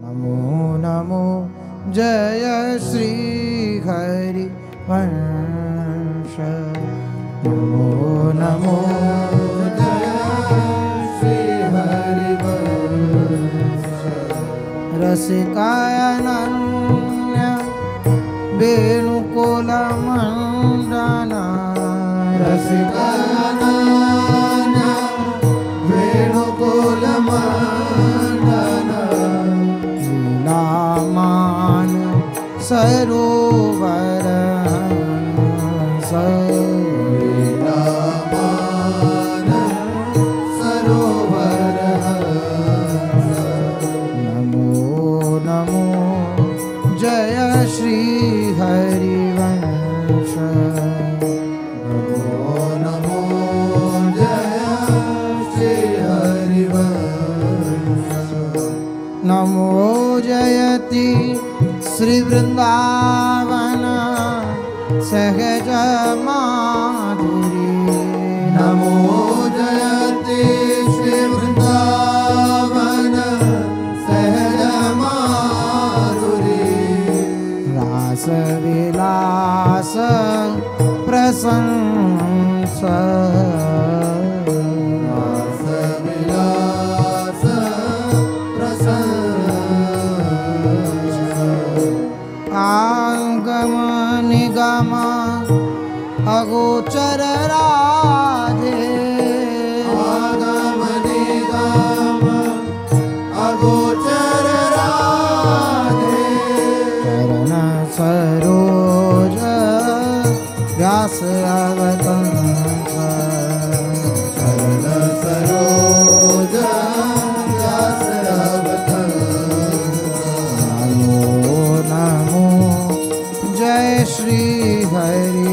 नमो जय श्री हरि वंश। नमो नमो जय श्री हरि वंश। रसिकानन्य वेणुकुलमण्डना रसिकानन्य वेणुकुलमण्डना लीलामान सरोवर लीलामान सरोवर। नमो नमो जय श्री हरिवंश। नमो नमो जय श्री हरिवंश। नमो जयति श्री वृंदावन सहज माधुरी। नमो जयति श्री वृंदावन सहज माधुरी। रास विलास प्रशंस रास विलास प्रशंस। आगम निगम अगोचर राधे। आगम निगम अगोचर राधे। चरण सरोज व्यास अवतंस। चरण सरोज व्यास अवतंस। नमो नमो जय श्री हरि